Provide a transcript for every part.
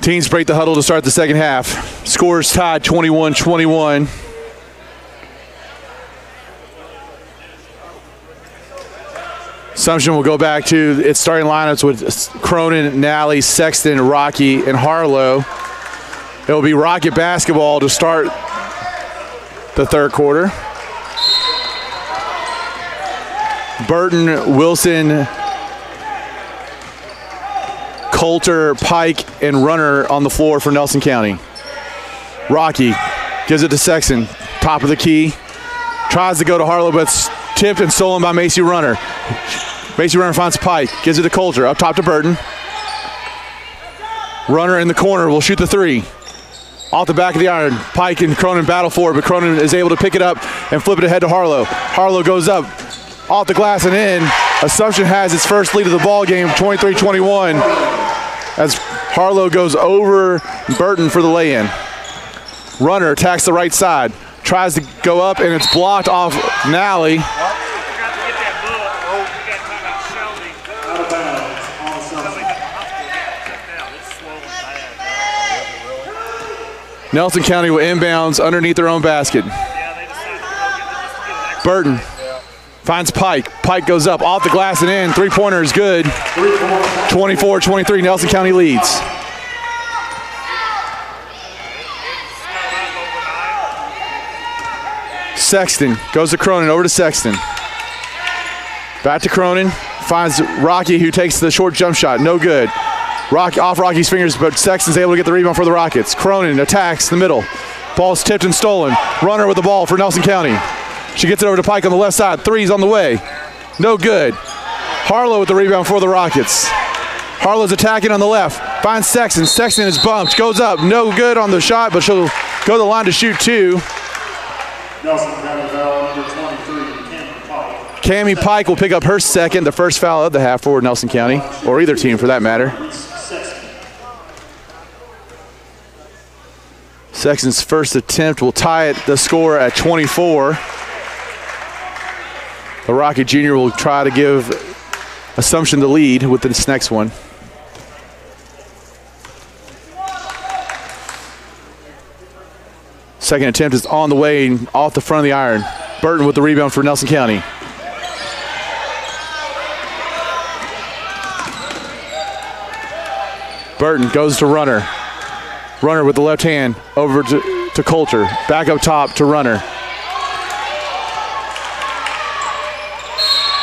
Teams break the huddle to start the second half. Scores tied 21-21. Assumption will go back to its starting lineups with Cronin, Nally, Sexton, Rocky, and Harlow. It will be Rocket basketball to start the third quarter. Burton, Wilson, Coulter, Pike, and Runner on the floor for Nelson County. Rocky gives it to Sexton, top of the key. Tries to go to Harlow, but it's tipped and stolen by Macy Runner. Macy Runner finds Pike, gives it to Coulter, up top to Burton. Runner in the corner will shoot the three. Off the back of the iron, Pike and Cronin battle for it, but Cronin is able to pick it up and flip it ahead to Harlow. Harlow goes up, off the glass and in. Assumption has its first lead of the ball game, 23-21, as Harlow goes over Burton for the lay-in. Runner attacks the right side, tries to go up, and it's blocked off Nally. Nelson County will inbounds underneath their own basket. Burton finds Pike. Pike goes up, off the glass and in. Three-pointer is good. 24-23, Nelson County leads. Sexton goes to Cronin, over to Sexton. Back to Cronin, finds Rocky, who takes the short jump shot, no good. Off Rocky's fingers, but Sexton's able to get the rebound for the Rockets. Cronin attacks the middle. Ball's tipped and stolen. Runner with the ball for Nelson County. She gets it over to Pike on the left side. Three's on the way. No good. Harlow with the rebound for the Rockets. Harlow's attacking on the left. Finds Sexton. Sexton is bumped. Goes up. No good on the shot, but she'll go to the line to shoot two. Nelson County foul number 23, Cammie Pike. Cammie Pike will pick up her second, the first foul of the half for Nelson County, or either team for that matter. Sexton's first attempt will tie it, the score at 24. The Rocket Junior will try to give Assumption the lead with this next one. Second attempt is on the way, off the front of the iron. Burton with the rebound for Nelson County. Burton goes to Runner. Runner with the left hand over to Coulter. Back up top to Runner.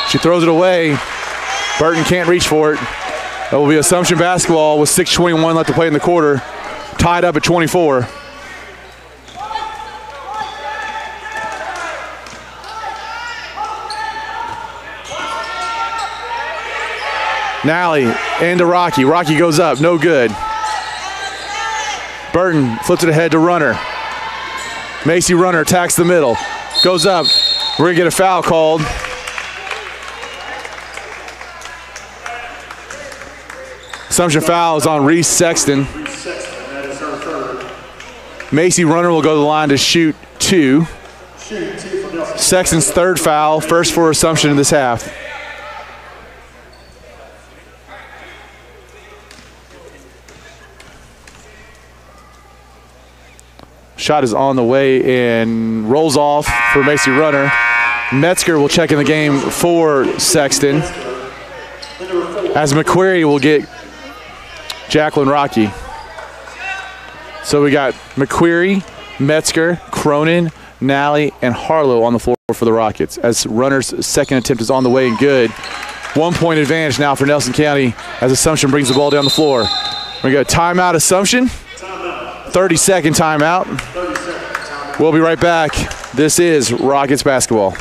She throws it away. Burton can't reach for it. That will be Assumption basketball with 6:21 left to play in the quarter. Tied up at 24. Nally into Rocky. Rocky goes up, no good. Burton flips it ahead to Runner. Macy Runner attacks the middle. Goes up. We're going to get a foul called. Assumption foul is on Reese Sexton. Macy Runner will go to the line to shoot two. Sexton's third foul, first for Assumption in this half. Shot is on the way and rolls off for Macy Runner. Metzger will check in the game for Sexton, as McQuarrie will get Jacqueline Rocky. So we got McQuarrie, Metzger, Cronin, Nally, and Harlow on the floor for the Rockets, as Runner's second attempt is on the way and good. 1 point advantage now for Nelson County as Assumption brings the ball down the floor. We got timeout Assumption. 30-second timeout. We'll be right back. This is Rockets basketball.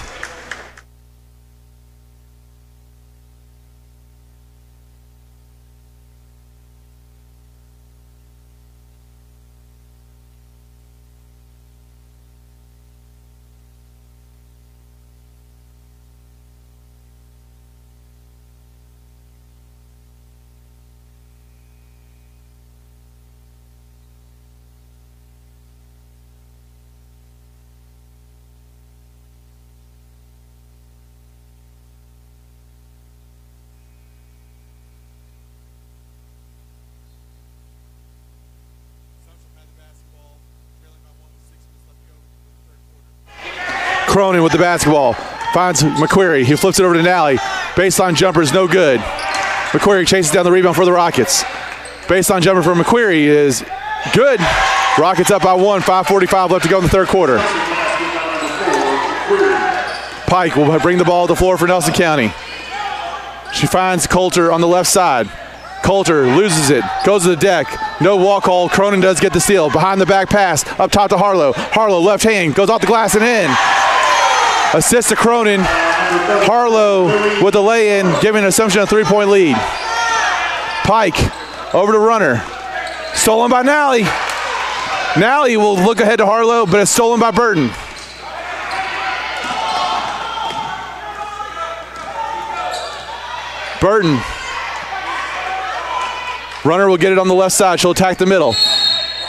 Cronin with the basketball. Finds McQuarrie. He flips it over to Nally. Baseline jumper is no good. McQuarrie chases down the rebound for the Rockets. Baseline jumper for McQuarrie is good. Rockets up by 1. 5:45 left to go in the third quarter. Pike will bring the ball to the floor for Nelson County. She finds Coulter on the left side. Coulter loses it, goes to the deck. No walk call. Cronin does get the steal. Behind the back pass, up top to Harlow. Harlow left hand, goes off the glass and in. Assist to Cronin. Harlow with the lay-in, giving Assumption a 3-point lead. Pike over to Runner. Stolen by Nally. Nally will look ahead to Harlow, but it's stolen by Burton. Burton. Runner will get it on the left side. She'll attack the middle.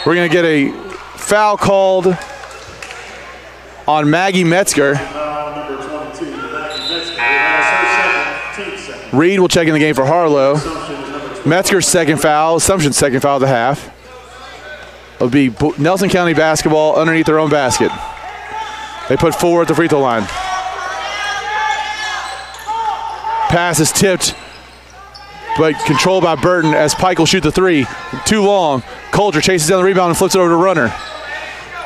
We're going to get a foul called on Maggie Metzger. Reed will check in the game for Harlow. Metzger's second foul. Assumption's second foul of the half. It'll be Nelson County basketball underneath their own basket. They put 4 at the free throw line. Pass is tipped, but controlled by Burton as Pike will shoot the 3. Too long. Coulter chases down the rebound and flips it over to Runner.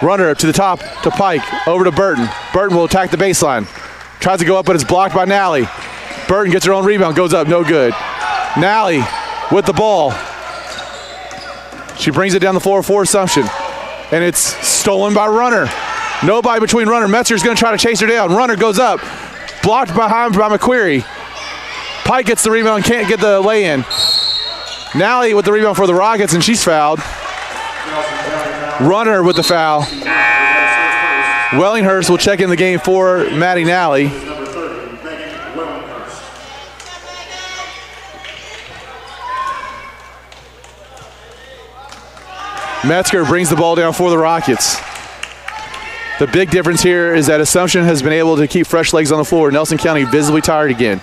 Runner up to the top to Pike. Over to Burton. Burton will attack the baseline. Tries to go up, but it's blocked by Nally. Burton gets her own rebound, goes up, no good. Nally with the ball. She brings it down the floor for Assumption, and it's stolen by Runner. Nobody between Runner. Metzger's going to try to chase her down. Runner goes up, blocked behind by McQuarrie. Pike gets the rebound, can't get the lay-in. Nally with the rebound for the Rockets, and she's fouled. Runner with the foul. Wellinghurst will check in the game for Maddie Nally. Metzger brings the ball down for the Rockets. The big difference here is that Assumption has been able to keep fresh legs on the floor. Nelson County visibly tired again.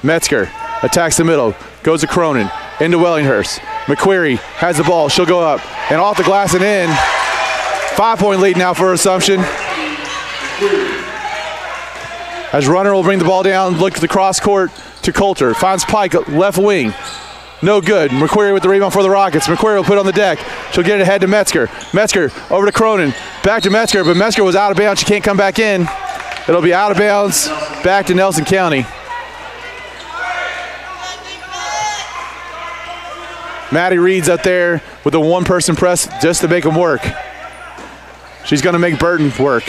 Metzger attacks the middle, goes to Cronin, into Wellinghurst. McQuarrie has the ball, she'll go up, and off the glass and in. 5-point lead now for Assumption. As Runner will bring the ball down, look to the cross court to Coulter. Finds Pike, left wing. No good. McQuarrie with the rebound for the Rockets. McQuarrie will put it on the deck. She'll get it ahead to Metzger. Metzger over to Cronin. Back to Metzger, but Metzger was out of bounds. She can't come back in. It'll be out of bounds. Back to Nelson County. Maddie Reed's up there with a one-person press just to make him work. She's going to make Burton work.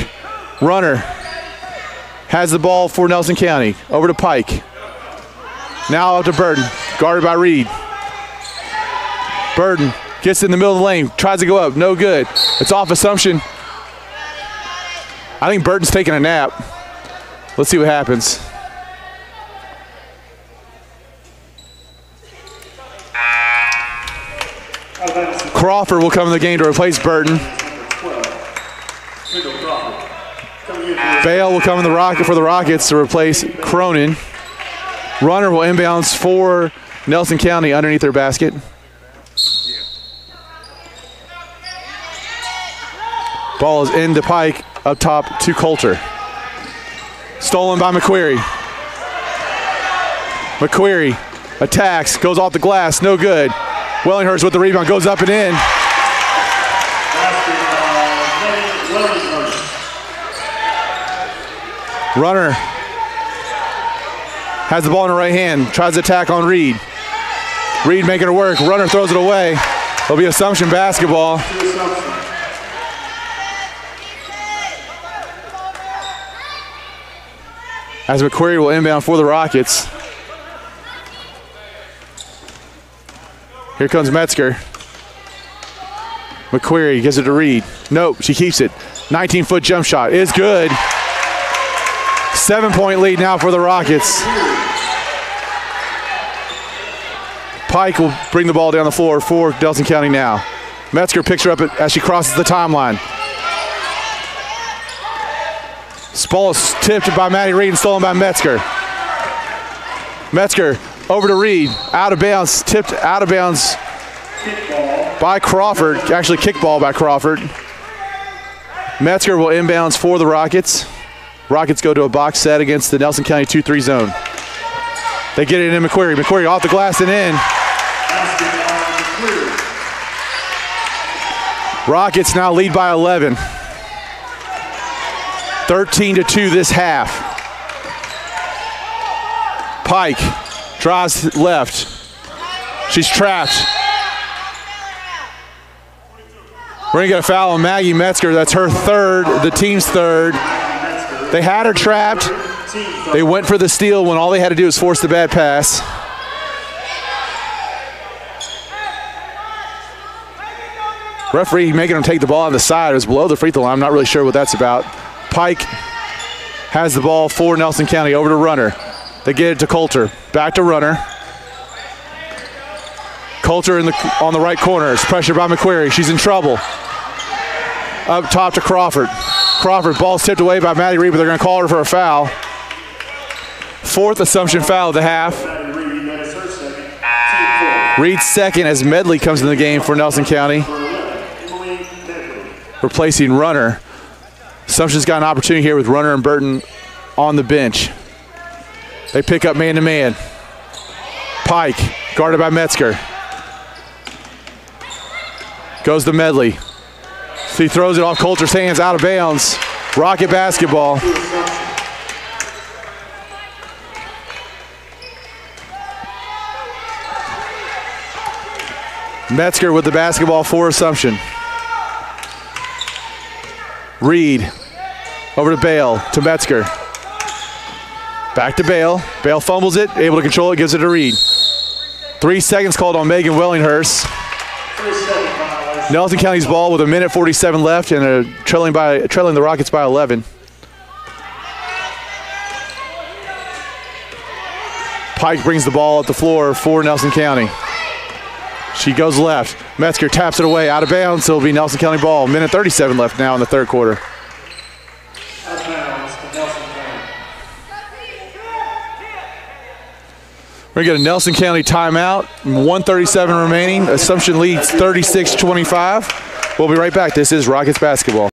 Runner has the ball for Nelson County. Over to Pike. Now up to Burton, guarded by Reed. Burton gets in the middle of the lane, tries to go up, no good. It's off Assumption. I think Burton's taking a nap. Let's see what happens. Crawford will come in the game to replace Burton. Bale will come in for the Rockets to replace Cronin. Runner will inbounds for Nelson County underneath their basket. Ball is into Pike, up top to Coulter. Stolen by McQuarrie. McQuarrie attacks, goes off the glass, no good. Wellinghurst with the rebound, goes up and in. Runner has the ball in her right hand, tries to attack on Reed. Reed making her work, Runner throws it away. It'll be Assumption basketball. As McQuarrie will inbound for the Rockets. Here comes Metzger. McQuarrie gives it to Reed. Nope, she keeps it. 19-foot jump shot is good. 7-point lead now for the Rockets. Pike will bring the ball down the floor for Nelson County now. Metzger picks her up as she crosses the timeline. Ball is tipped by Maddie Reed and stolen by Metzger. Metzger over to Reed, out of bounds, tipped out of bounds by Crawford. Actually, kickball by Crawford. Metzger will inbounds for the Rockets. Rockets go to a box set against the Nelson County 2-3 zone. They get it in McQuarrie. McQuarrie off the glass and in. Rockets now lead by 11. 13-2 this half. Pike drives left. She's trapped. We're going to get a foul on Maggie Metzger. That's her third, the team's third. They had her trapped. They went for the steal when all they had to do was force the bad pass. Referee making them take the ball on the side. It was below the free throw line. I'm not really sure what that's about. Pike has the ball for Nelson County. Over to Runner. They get it to Coulter. Back to Runner. Coulter on the right corner. It's pressured by McQuarrie. She's in trouble. Up top to Crawford. Crawford, ball's tipped away by Maddie Reed, but they're going to call her for a foul. Fourth Assumption foul of the half. Reed's second as Medley comes in the game for Nelson County, replacing Runner. Assumption's got an opportunity here with Runner and Burton on the bench. They pick up man-to-man. Pike, guarded by Metzger. Goes to Medley. He throws it off Coulter's hands, out of bounds. Rocket basketball. Metzger with the basketball for Assumption. Reed over to Bale, to Metzger. Back to Bale. Bale fumbles it, able to control it, gives it to Reed. 3 seconds called on Megan Wellinghurst. Nelson County's ball with 1:47 left and trailing the Rockets by 11. Pike brings the ball up the floor for Nelson County. She goes left. Metzger taps it away, out of bounds, so it'll be Nelson County ball. 1:37 left now in the third quarter. We're going to get a Nelson County timeout. 1:37 remaining. Assumption leads 36-25. We'll be right back. This is Rockets basketball.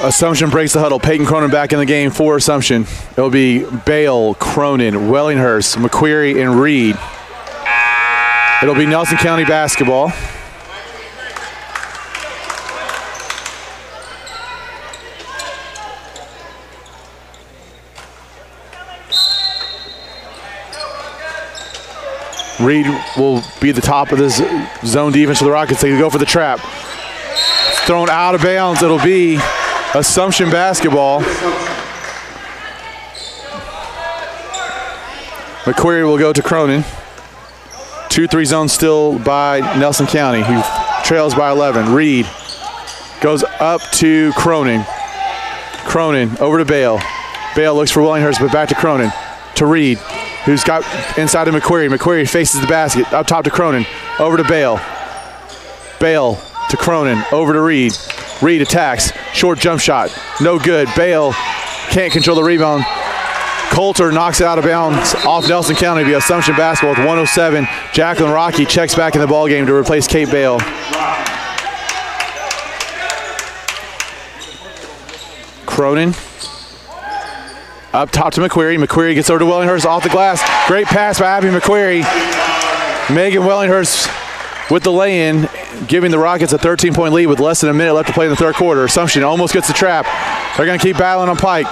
Assumption breaks the huddle. Peyton Cronin back in the game for Assumption. It'll be Bale, Cronin, Wellinghurst, McQuarrie, and Reed. It'll be Nelson County basketball. Reed will be the top of this zone defense for the Rockets. They go for the trap. It's thrown out of bounds. It'll be Assumption basketball. McQuarrie will go to Cronin. 2-3 zone still by Nelson County, who trails by 11. Reed goes up to Cronin. Cronin over to Bale. Bale looks for Wellinghurst, but back to Cronin. To Reed, who's got inside of McQuarrie. McQuarrie faces the basket. Up top to Cronin. Over to Bale. Bale to Cronin. Over to Reed. Reed attacks. Short jump shot. No good. Bale can't control the rebound. Coulter knocks it out of bounds off Nelson County via Assumption basketball with 1:07. Jacqueline Rocky checks back in the ballgame to replace Kate Bale. Cronin. Up top to McQuarrie. McQuarrie gets over to Wellinghurst off the glass. Great pass by Abby McQuarrie. Megan Wellinghurst with the lay-in, giving the Rockets a 13-point lead with less than a minute left to play in the third quarter. Assumption almost gets the trap. They're going to keep battling on Pike.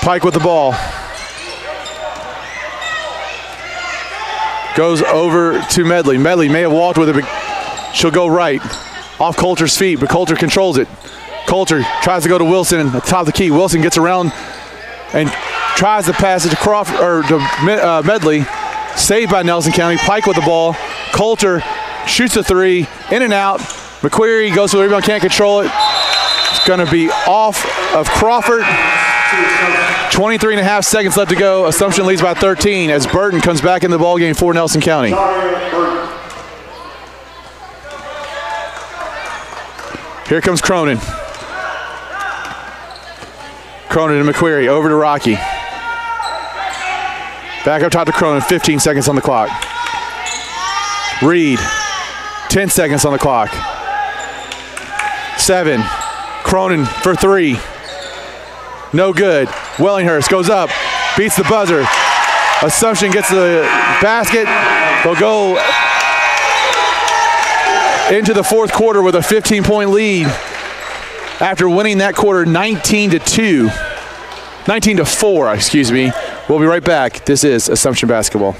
Pike with the ball. Goes over to Medley. Medley may have walked with it, but she'll go right. Off Coulter's feet, but Coulter controls it. Coulter tries to go to Wilson at the top of the key. Wilson gets around and tries to pass it to Crawford or to Medley. Saved by Nelson County. Pike with the ball. Coulter shoots a three, in and out. McQuarrie goes for the rebound, can't control it. It's going to be off of Crawford. 23.5 seconds left to go. Assumption leads by 13 as Burton comes back in the ballgame for Nelson County. Here comes Cronin. Cronin to McQuarrie, over to Rocky. Back up top to Cronin, 15 seconds on the clock. Reed, 10 seconds on the clock. 7, Cronin for 3. No good. Wellinghurst goes up, beats the buzzer. Assumption gets the basket. They'll go into the fourth quarter with a 15-point lead after winning that quarter 19-4, excuse me. We'll be right back. This is Assumption Basketball.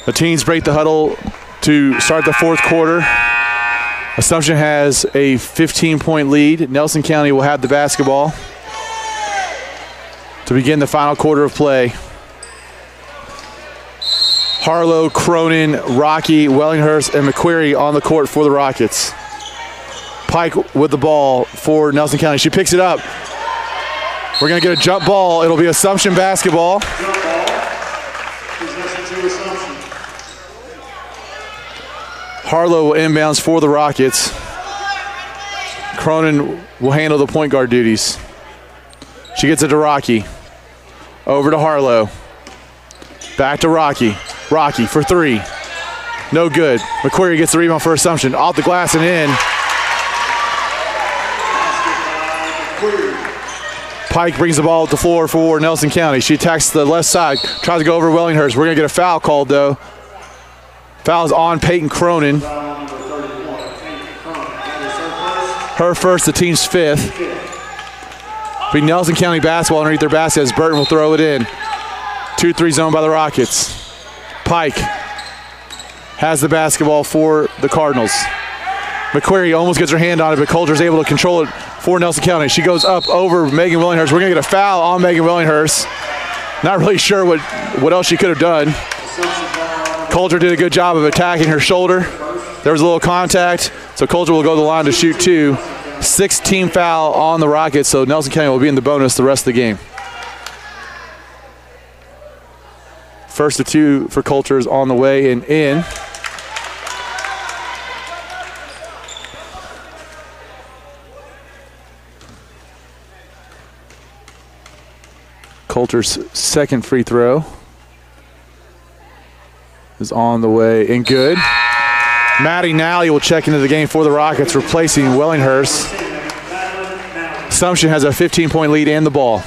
The teams break the huddle to start the fourth quarter. Assumption has a 15-point lead. Nelson County will have the basketball to begin the final quarter of play. Harlow, Cronin, Rocky, Wellinghurst, and McQuarrie on the court for the Rockets. Pike with the ball for Nelson County. She picks it up. We're going to get a jump ball. It'll be Assumption basketball. Harlow will inbounds for the Rockets. Cronin will handle the point guard duties. She gets it to Rocky. Over to Harlow. Back to Rocky. Rocky for 3. No good. McQuarrie gets the rebound for Assumption. Off the glass and in. Pike brings the ball to the floor for Nelson County. She attacks the left side. Tries to go over Wellinghurst. We're going to get a foul called, though. Foul is on Peyton Cronin. Her first, the team's 5th. Be Nelson County basketball underneath their basket as Burton will throw it in. 2-3 zone by the Rockets. Pike has the basketball for the Cardinals. McQuarrie almost gets her hand on it, but Coulter's able to control it for Nelson County. She goes up over Megan Wellinghurst. We're going to get a foul on Megan Wellinghurst. Not really sure what else she could have done. Coulter did a good job of attacking her shoulder. There was a little contact, so Coulter will go to the line to shoot 2. 6-team foul on the Rockets, so Nelson County will be in the bonus the rest of the game. First of 2 for Coulter is on the way and in. Coulter's second free throw is on the way and good. Maddie Nally will check into the game for the Rockets, replacing Wellinghurst. Assumption has a 15-point lead and the ball.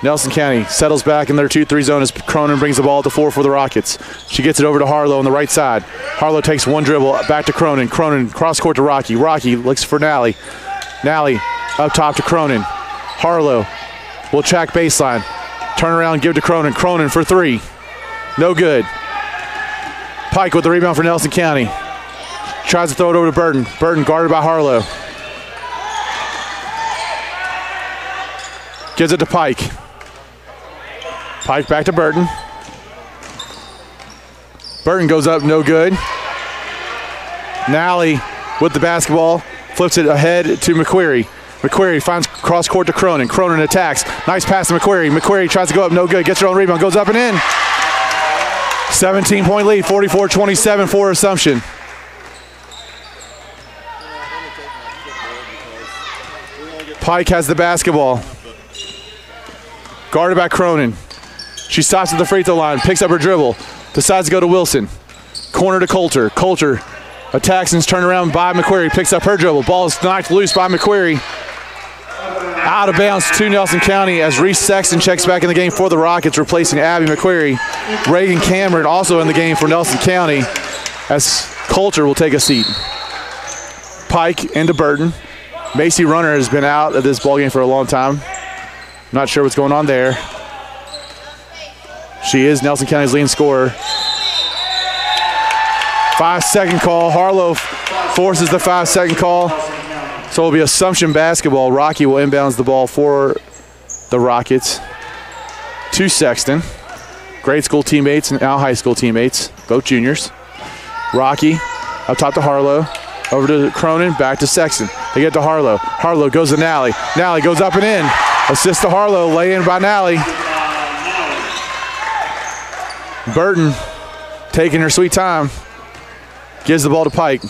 Nelson County settles back in their 2-3 zone as Cronin brings the ball at the floor for the Rockets. She gets it over to Harlow on the right side. Harlow takes one dribble back to Cronin. Cronin cross court to Rocky. Rocky looks for Nally. Nally up top to Cronin. Harlow will check baseline. Turn around, give to Cronin. Cronin for 3. No good. Pike with the rebound for Nelson County. Tries to throw it over to Burton. Burton guarded by Harlow. Gives it to Pike. Pike back to Burton. Burton goes up, no good. Nally with the basketball, flips it ahead to McQuarrie. McQuarrie finds cross court to Cronin. Cronin attacks. Nice pass to McQuarrie. McQuarrie tries to go up, no good. Gets her own rebound, goes up and in. 17-point lead, 44-27 for Assumption. Pike has the basketball. Guarded by Cronin. She stops at the free throw line, picks up her dribble, decides to go to Wilson. Corner to Coulter. Coulter attacks and is turned around by McQuarrie, picks up her dribble. Ball is knocked loose by McQuarrie. Out of bounds to Nelson County as Reese Sexton checks back in the game for the Rockets, replacing Abby McQuarrie. Reagan Cameron also in the game for Nelson County as Coulter will take a seat. Pike into Burton. Macy Runner has been out of this ballgame for a long time. Not sure what's going on there. She is Nelson County's leading scorer. 5-second call. Harlow forces the 5-second call. So it'll be Assumption basketball. Rocky will inbounds the ball for the Rockets to Sexton. Grade school teammates and now high school teammates, both juniors. Rocky up top to Harlow. Over to Cronin, back to Sexton. They get to Harlow. Harlow goes to Nally. Nally goes up and in. Assist to Harlow, lay in by Nally. Burton taking her sweet time. Gives the ball to Pike.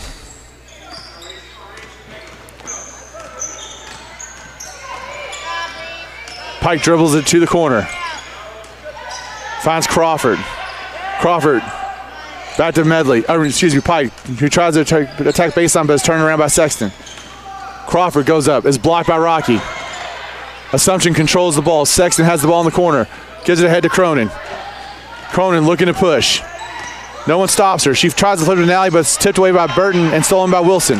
Pike dribbles it to the corner. Finds Crawford. Crawford back to Medley. Pike, who tries to attack baseline but is turned around by Sexton. Crawford goes up, is blocked by Rocky. Assumption controls the ball. Sexton has the ball in the corner. Gives it ahead to Cronin. Cronin looking to push. No one stops her. She tries to flip it to Nally, but it's tipped away by Burton and stolen by Wilson.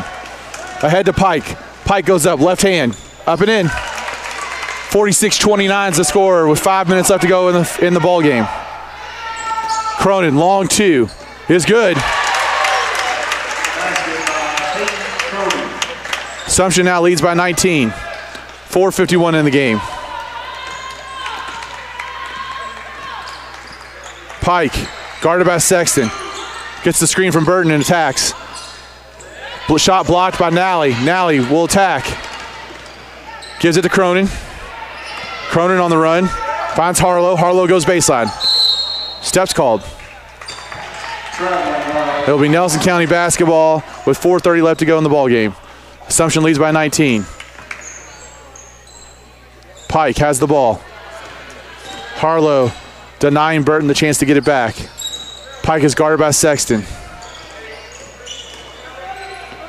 Ahead to Pike. Pike goes up, left hand, up and in. 46-29 is the score with 5 minutes left to go in the ball game. Cronin, long two, is good. Assumption now leads by 19. 4:51 in the game. Pike, guarded by Sexton. Gets the screen from Burton and attacks. Shot blocked by Nally. Nally will attack. Gives it to Cronin. Cronin on the run. Finds Harlow. Harlow goes baseline. Steps called. It'll be Nelson County basketball with 4:30 left to go in the ball game. Assumption leads by 19. Pike has the ball. Harlow denying Burton the chance to get it back. Pike is guarded by Sexton.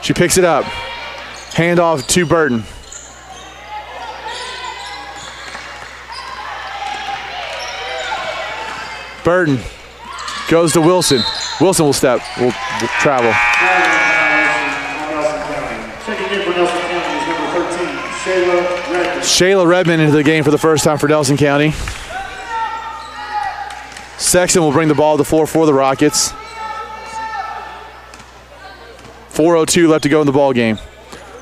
She picks it up. Handoff to Burton. Burton goes to Wilson. Wilson will travel. Checking in for Nelson County is number 13, Shayla Redmond. Shayla Redmond into the game for the first time for Nelson County. Sexton will bring the ball to the floor for the Rockets. 4:02 left to go in the ball game.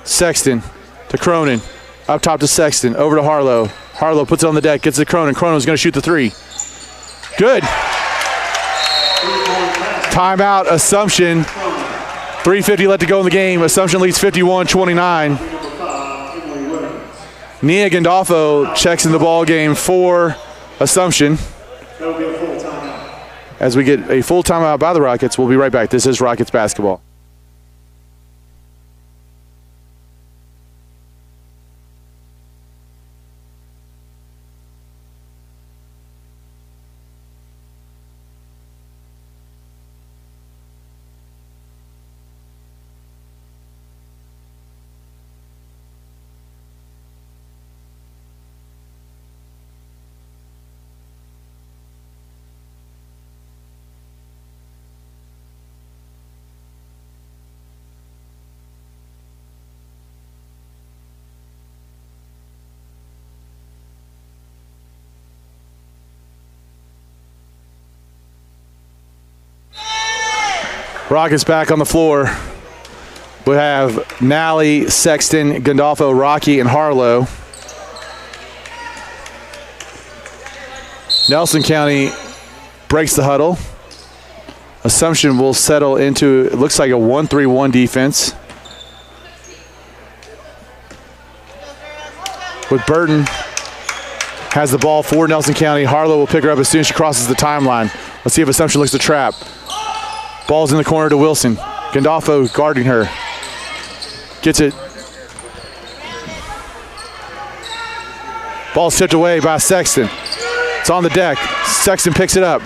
Sexton to Cronin. Up top to Sexton. Over to Harlow. Harlow puts it on the deck. Gets it to Cronin. Cronin's going to shoot the three. Good. Timeout, Assumption. 3:50 left to go in the game. Assumption leads 51-29. Nia Gandolfo checks in the ball game for Assumption. That will be a full timeout. As we get a full timeout by the Rockets, we'll be right back. This is Rockets basketball. Rockets back on the floor. We have Nally, Sexton, Gandolfo, Rocky, and Harlow. Nelson County breaks the huddle. Assumption will settle into, it looks like a 1-3-1 defense. with Burton. Has the ball for Nelson County. Harlow will pick her up as soon as she crosses the timeline. Let's see if Assumption looks to trap. Ball's in the corner to Wilson. Gandolfo guarding her. Gets it. Ball's tipped away by Sexton. It's on the deck. Sexton picks it up.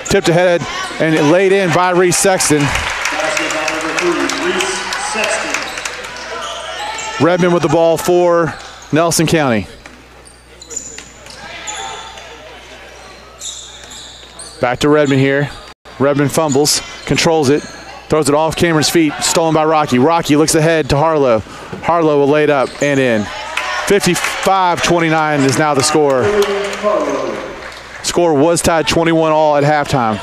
Tipped ahead and laid in by Reese Sexton. Redmond with the ball for Nelson County. Back to Redmond here. Redmond fumbles, controls it, throws it off Cameron's feet, stolen by Rocky. Rocky looks ahead to Harlow. Harlow will lay it up and in. 55-29 is now the score. Score was tied 21 all at halftime.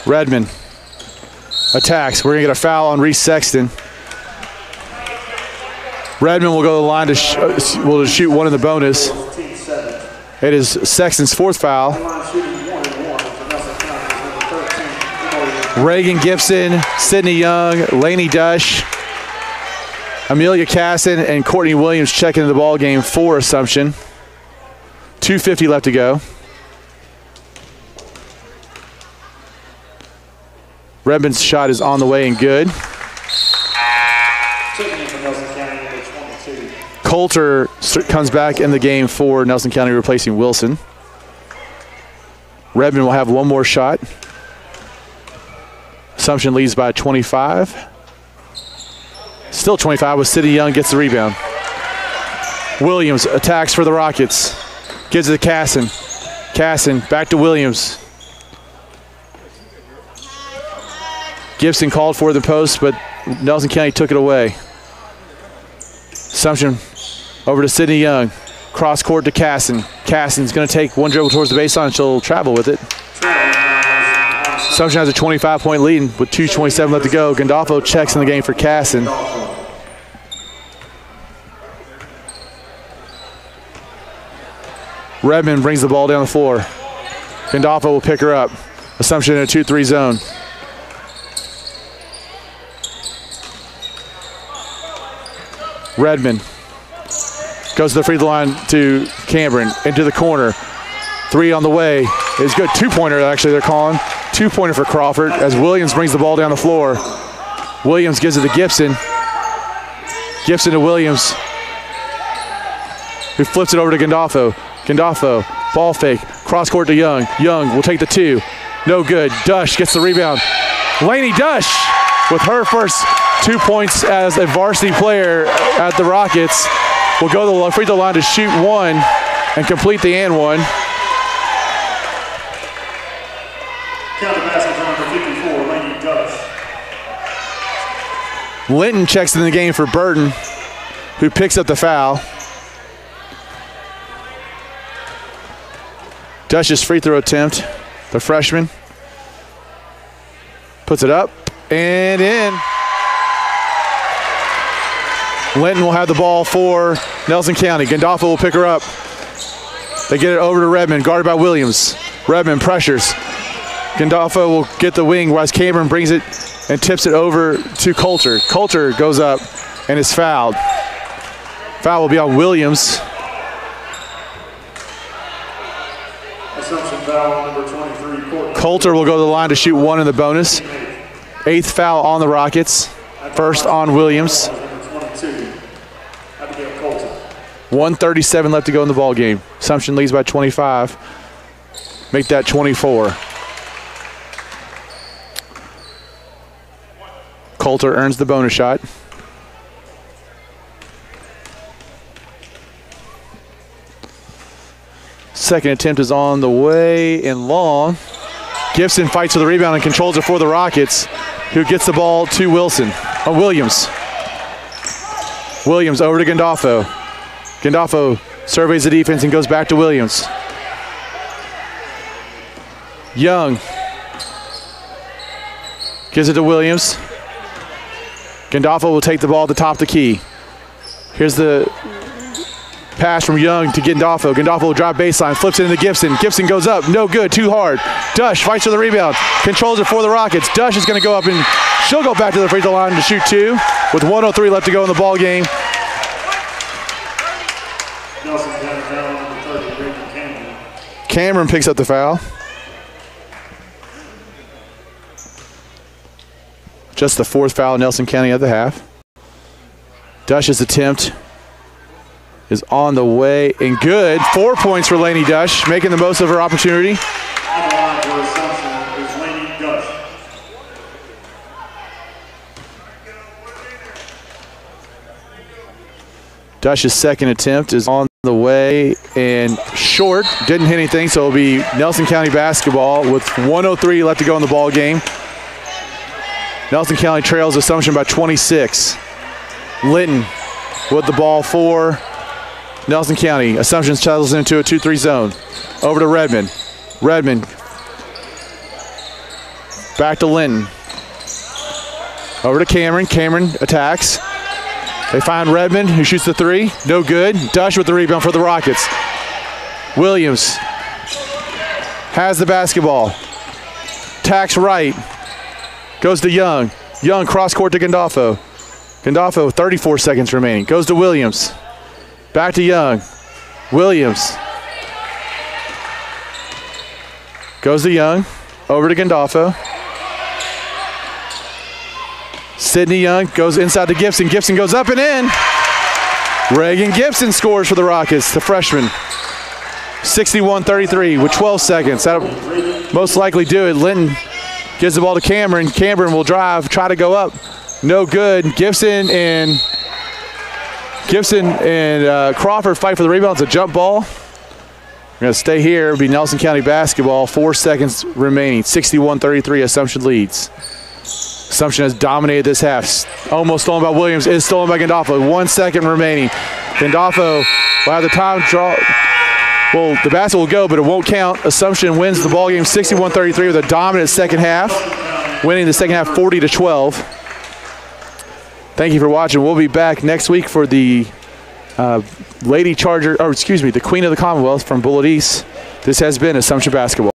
Redmond attacks. We're going to get a foul on Reese Sexton. Redmond will go to the line to shoot one in the bonus. It is Sexton's fourth foul. Reagan Gibson, Sydney Young, Lainey Dush, Amelia Casson, and Courtney Williams checking the ball game for Assumption. 2:50 left to go. Redmond's shot is on the way and good. Coulter comes back in the game for Nelson County, replacing Wilson. Redmond will have one more shot. Assumption leads by 25. Still 25 with Sydney Young gets the rebound. Williams attacks for the Rockets. Gives it to Casson. Casson back to Williams. Gibson called for the post, but Nelson County took it away. Assumption over to Sydney Young. Cross court to Casson. Casson's going to take one dribble towards the baseline. She'll travel with it. Assumption has a 25-point lead with 2:27 left to go. Gandolfo checks in the game for Casson. Redmond brings the ball down the floor. Gandolfo will pick her up. Assumption in a 2-3 zone. Redmond goes to the free throw line to Cameron, into the corner. Three on the way is good. Two-pointer, actually, they're calling. Two-pointer for Crawford as Williams brings the ball down the floor. Williams gives it to Gibson. Gibson to Williams, who flips it over to Gandolfo. Gandolfo, ball fake, cross court to Young. Young will take the two. No good. Dush gets the rebound. Lainey Dush with her first 2 points as a varsity player at the Rockets will go to the free throw line to shoot one and complete the and one. Count the basket number 54, Lainey Dush. Linton checks in the game for Burton, who picks up the foul. Dush's free throw attempt, the freshman, puts it up and in. Linton will have the ball for Nelson County. Gandolfo will pick her up. They get it over to Redmond, guarded by Williams. Redmond pressures. Gandolfo will get the wing, while Cameron brings it and tips it over to Coulter. Coulter goes up and is fouled. Foul will be on Williams. Assumption foul number 23, Courtney. Coulter will go to the line to shoot one in the bonus. Eighth foul on the Rockets. First on Williams. 1:37 left to go in the ball game. Assumption leads by 25. Make that 24. Coulter earns the bonus shot. Second attempt is on the way and long. Gibson fights for the rebound and controls it for the Rockets, who gets the ball to Williams. Williams over to Gandolfo. Gandolfo surveys the defense and goes back to Williams. Young gives it to Williams. Gandolfo will take the ball at the top of the key. Here's the pass from Young to Gandolfo. Gandolfo will drive baseline, flips it into Gibson. Gibson goes up, no good, too hard. Dush fights for the rebound, controls it for the Rockets. Dush is going to go up and She'll go back to the free throw line to shoot 2 with 1:03 left to go in the ball game. Nelson County foul number 30, Rachel Cameron. Cameron picks up the foul. Just the 4th foul Nelson County at the half. Dush's attempt is on the way and good. 4 points for Lainey Dush, making the most of her opportunity. On the line for Assumption is Lainey Dush. Dush's second attempt is on the way and short. Didn't hit anything, so it'll be Nelson County basketball with 1:03 left to go in the ball game. Nelson County trails Assumption by 26. Linton with the ball for Nelson County. Assumption settles into a 2-3 zone. Over to Redmond. Redmond back to Linton. Over to Cameron. Cameron attacks. They find Redmond, who shoots the 3. No good. Dush with the rebound for the Rockets. Williams has the basketball. Tacks right. Goes to Young. Young cross court to Gandolfo. Gandolfo, 34 seconds remaining. Goes to Williams. Back to Young. Williams. Goes to Young. Over to Gandolfo. Sydney Young goes inside to Gibson. Gibson goes up and in. Reagan Gibson scores for the Rockets, the freshman. 61-33 with 12 seconds. That'll most likely do it. Linton gives the ball to Cameron. Cameron will drive, try to go up. No good. Gibson and Crawford fight for the rebound. It's a jump ball. We're going to stay here. It'll be Nelson County basketball. 4 seconds remaining. 61-33. Assumption leads. Assumption has dominated this half. Almost stolen by Williams. Is stolen by Gandolfo. 1 second remaining. Gandolfo will have the time draw. Well, the basket will go, but it won't count. Assumption wins the ball game 61-33 with a dominant second half, winning the second half 40-12. Thank you for watching. We'll be back next week for the the Queen of the Commonwealth from Bullitt East. This has been Assumption Basketball.